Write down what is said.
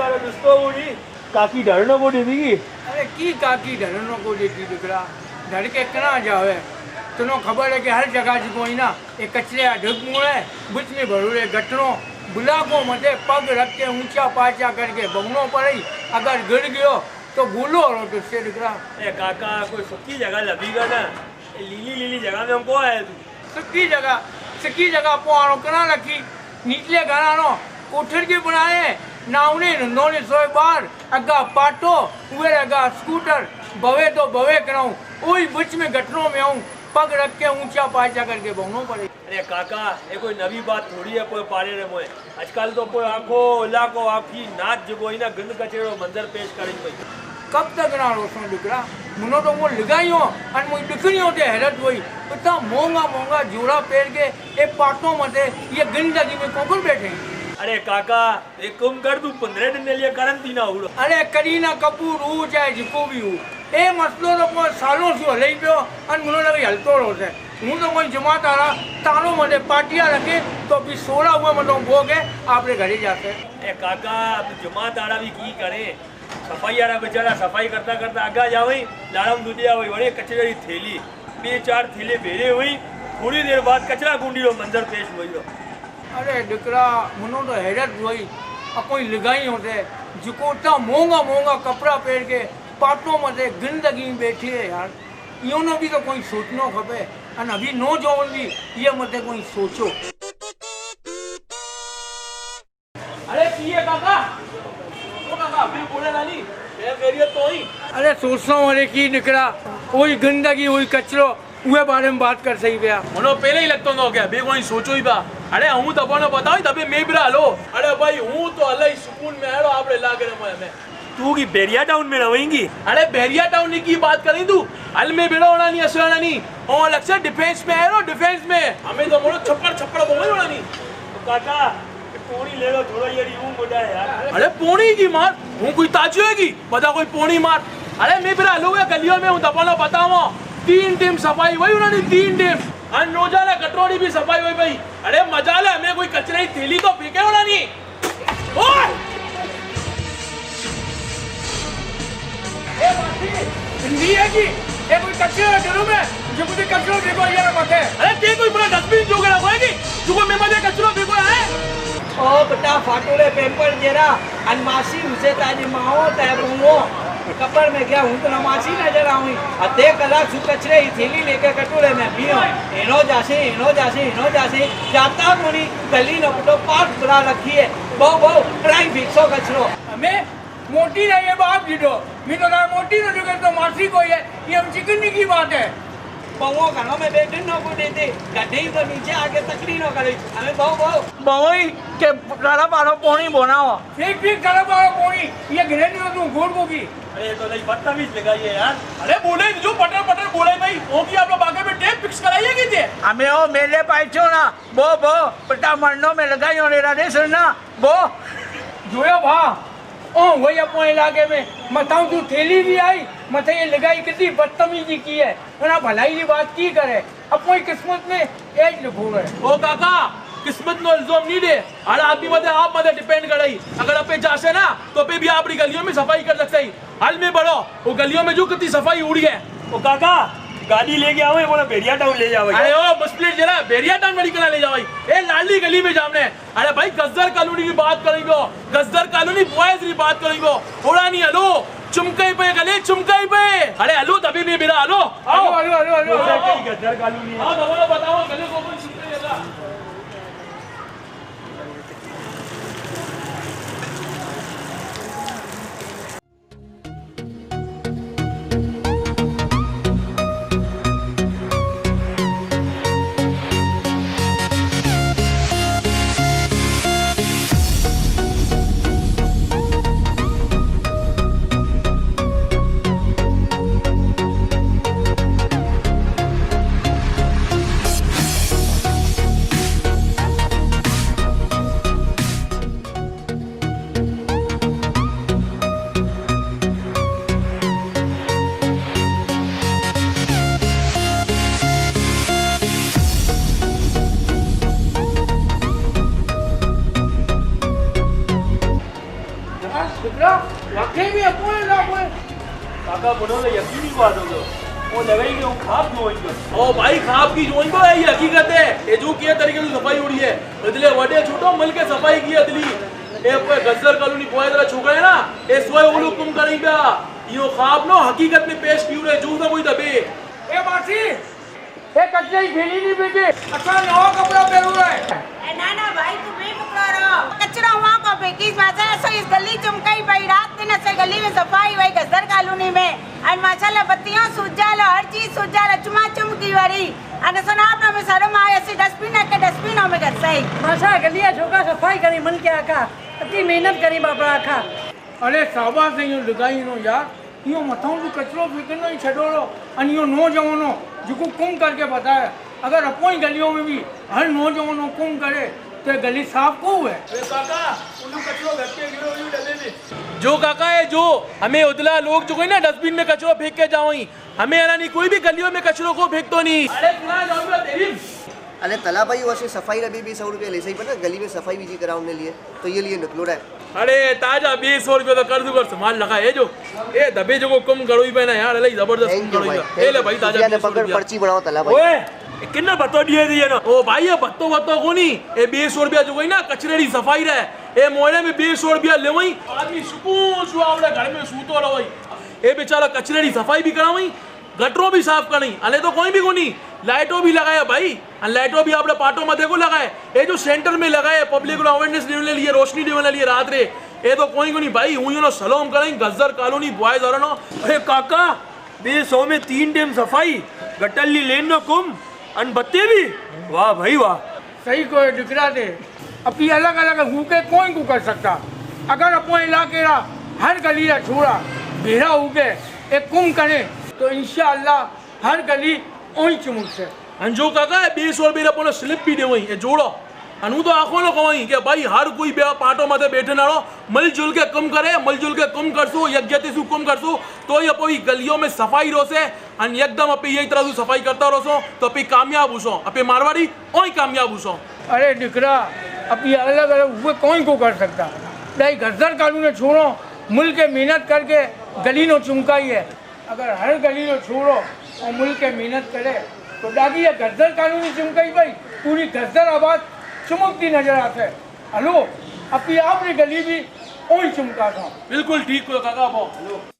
तारे दोस्तों बोली काकी ढरनो को दे दी। अरे की काकी ढरनो को देती दिखला ढर के कना जावे तनो खबर है कि हर जगह जी कोई ना एक कचरे ढक मुड़े बुच में भरूरे गटनो बुलाको मते पग रख के ऊंचा पाचा करके बगनो पड़ी अगर गिर गयो तो भूलो रो तुझसे दिखला। ए काका कोई सुखी जगह लभीगा ना लीली लीली जगह में हमको आया तू सिक्की जगह पोआरो कना रखी नीचले घरा नो कोठर के बनाए नावने नंदोने सोए बार अगा पाटो उए अगा स्कूटर बवे तो बवे कराऊं ओई बीच में गटरों में आऊं पग रख के ऊंचा पाचा करके बहनों पड़े। अरे काका ये कोई नवी बात थोड़ी है कोई पारे रे मोए आजकल तो कोई आंखो इलाको आपकी नाच जबोई ना गंद कचेड़ो मंजर पेश करी भाई कब तक ना रोशो दिखरा मुनो तो वो लगाइयो और मुई दिखनियो ते हैरत हुई इतना महंगा जोड़ा पेड़ के एक पाटो मते ये गंदगी में कोकर बैठे। अरे काका एक कम कर तू 15 दिन के लिए करंटीना हो। अरे करीना कपूर हो चाहे जिको भी हो ए मसलो तो कोई सालों से हलई पियो और मुनो लगे हलतो रोसे हूँ तो कोई जमात आ रहा तानो मते पार्टियां रखे तो अभी 16 हुए मतलब वो के आपरे घरे जाते। ए काका जमात आड़ा भी की करे सफाई आड़ा बेचारा सफाई करता करता आगा जावे लाड़म दुनिया हुई बड़े कचरे की थैली 2-4 थैले भेरे हुई थोड़ी देर बाद कचरा गुंडी रो मंजर पेश हुई रो। अरे दिकरा मुनो तो हैरत हुई अब कोई लगाई होते जिको इतना महंगा कपड़ा पहन के पाटों मते गंदगी में बैठी है यार यो नो भी तो कोई सोचनो खपे और अभी नौजवान भी ये मते कोई सोचो। अरे किए काका ओ काका अभी बोले नानी ये करिए तो ही अरे सोचना वाले की निकला वही गंदगी वही कचरो उहे बारे में बात कर सही भैया मनो पहले ही लगतो नो क्या बे कोई सोचो ही बा अरे हूं तबनो बताओ तबे मैं बिरा लो अरे भाई हूं तो अल्लाह सुकून में आरो आपरे लागे रे मैं तू की बेरिया टाउन में रहेंगी। अरे बेरिया टाउन की बात करी तू अल में बिड़ा होना नहीं असना नहीं ओ लक्ष्य डिफेंस में है रो डिफेंस में हमें तो मोरो छप्पड़ बोल होना नहीं तो काका पोनी ले लो थोड़ा ये यूं मोटा है यार। अरे पोनी की मार हूं कोई ताजी होगी बता कोई पोनी मार अरे मैं बिरा लो गलियों में हूं तबनो बताओ 3 टीम सफाई हुई उन्होंने 3 टीम अनरोजाना कटोरी भी सफाई हुई भाई अरे मजा ले हमें कोई कचरे की थैली तो फेंके होना नहीं ओए ए बाती हिंदी है कि ये कोई कचरा करो मैं जो मुझे कचरा देखो ये ना मते अरे ते कोई पूरा डस्टबिन जो करा होएगी जो मैं मजे कचरो फेंको है ओ बेटा फाटोले पेपर जेरा अनमासी उसे ताजी माओ तय बुंगो कपर में गया हूं तो नमासी नजर आऊं अते कला सु कचरे ही थैली लेके कटोरे में पियो एनो जासे जाता कोनी गली न तो पास बुला रखी है बहु ट्राई फिक्सो कचरो हमें मोटी नहीं है बाप जी तो मैं तो ना मोटी तो जुगे तो मासी को है ये हम चिकनी की बात है बहु घरों में बैठे न को देते गड्ढे तो नीचे आके तकली न करे हमें बहु के रारा पारो पोनी बनाओ ठीक चलो पारो पोनी ये ग्रेड में तू घोड़ को की अरे तो नहीं बदतमीज लगाई है यार। अरे बोले जो पटर बोले भाई वो की आप लोग आगे में टेप फिक्स कराइए की थे हमें ओ मेले पाइछो ना बो पटा मरनो में लगाई हो रे राधे सुनना बो जोयो भा ओ वही अपने इलाके में मताऊं तू थैली भी आई मथे ये लगाई कितनी बदतमीजी की है ना भलाई की बात की करे अपनी किस्मत में एज लिखो है ओ काका किस्मत नो इल्जाम नहीं दे अरे आप मते डिपेंड करई अगर अपे जासे ना तो पे भी आपरी गलियों में सफाई कर सकते ही हाल में बढ़ो वो गलियों में जो कितनी सफाई उड़ी है ओ काका गाड़ी लेके आओ बोला बेरिया टाउन ले जाओ। अरे ओ बस प्लेट जरा बेरिया टाउन मेडिकल ले जाओ ए लाली गली में जामने अरे भाई गज्जर कॉलोनी की बात करेंगे गज्जर कॉलोनी बॉयज की बात करेंगे थोड़ा नहीं हेलो चुमकई पे गले चुमकई पे अरे हेलो तभी भी मेरा हेलो आओ गज्जर कॉलोनी आओ दबो बताओ गले को कौन चुमकई लगा દીકરા વાકઈ બી અપોય લાગોય કાકા બોલો ને યકીની વાત હતો वो लगाई कि वो खाप जो होई ओ भाई खाप की जोइन को है ये हकीकत है ये जो किया तरीके से सफाई उड़ी है बदले वडे छूटो मिल के सफाई की अदली ए कोई गजर कॉलोनी बोए जरा छोकरा है ना ए सोए वो लोग तुम करें क्या यो खाप नो हकीकत में पेश की उड़े जो ना कोई दबे એ માસી એ કચરાની થેલી ની ભેગે અથવા નવા કપડા પહેરવું રહે ना ना भाई तू बेफिक्र रहो कचरा वहाँ को फेंकीस माशाल्लाह सो इस गली चमकाई भाई रात दिन से गली में सफाई हुई गजर कॉलोनी में और माशाल्लाह बत्तियां सुजालो हर चीज सुजालो चुमा चुमकी वाली અને સનાપના में शर्म आए ऐसी डस्टबिन के डस्टबिनों में घर सही माशा गलिया छोका सफाई करी मन के आखा अति मेहनत करी बापरा आखा અરે સાબાસ અહીંયા લગાઈનો યાર યો મથાઉં તો કચરો ફેંકનો ही છડોળો અને યો નોજવાનો जिको कुम करके बताया अगर अपनी गलियों में भी हर नौजवानों कुम करे तो गली साफ को है ए काका उल्लू कचरो घर के गिरो हुई डब्बे में जो काका है जो हमें उदला लोग जो कोई ना डस्टबिन में कचरो फेंक के जाओ हमें है ना नहीं कोई भी गलियों में कचरों को फेंक तो नहीं अरे पुराना जाऊंगा तेरी अरे तला भाई वैसे सफाई अभी भी 100 रुपये ले सही पता गली में सफाई भी जी कराने लिए तो ये लिए निकलो रहा है अरे ताजा 200 रुपये तो कर दूंगा सामान लगा है जो ए दबे जो को कम करो ही पहना यार अरे जबरदस्त थैंक करो यू ही ए ले भाई ताजा 200 पकड़ रुपया। पर्ची बनाओ तला भाई ओए किन्ना बतो दिए दिए ना ओ भाई ये बत्तो बत्तो को नहीं ए 200 रुपया जो कोई ना कचरे की सफाई रहे ए मोहल्ले में 200 रुपया ले वही आदमी सुकून से अपने घर में सूतो रहो ए बेचारा कचरे की सफाई भी करावई गटरों भी साफ करनी अले तो कोई भी को नहीं लाइटों भी लगाया भाई लाइटों भी आपने पाटों में देखो लगाए ये जो सेंटर में लगाए पब्लिक को अवेयरनेस देने लिए रोशनी देने लिए रात रे ये तो कोई को नहीं भाई हूं नो सलाम करें गजर कॉलोनी बॉयज और नो अरे काका 200 में 3 टाइम सफाई गटल्ली लेन नो कुम अन बत्ते भी वाह भाई वाह सही को दिखरा दे अब ये अलग अलग हुके कोई को कर सकता अगर अपने इलाके रा हर गली रा छोड़ा बेरा हुके एक कुम करे तो इंशाअल्लाह हर गली ओई चुमुक से अंजो काका 200 रुपये अपने स्लिप भी दे वही ये जोड़ो अनु तो आंखों नो कमाई कि भाई हर कोई पाटो माथे बैठे ना रहो मिलजुल के कम करे मिलजुल के कम करसो यज्ञति सु कम करसो तो ये अपनी गलियों में सफाई रोसे अन एकदम अपनी यही तरह से सफाई करता रहो तो अपनी कामयाब हुसो अपनी मारवाड़ी ओई कामयाब हुसो अरे दिखरा अब ये अलग अलग हुए कौन को कर सकता नहीं गजर कानून ने छोड़ो मुल्क के मेहनत करके गली नो चुमकाई है अगर हर गली नो छोड़ो और मुल्क के मेहनत करे तो दादी ये गजर कानूनी चुमकाई भाई पूरी गजर आबाद चुमकती नजर आते हेलो अब ये आपने गली भी ओई चुमका था बिल्कुल ठीक हो काका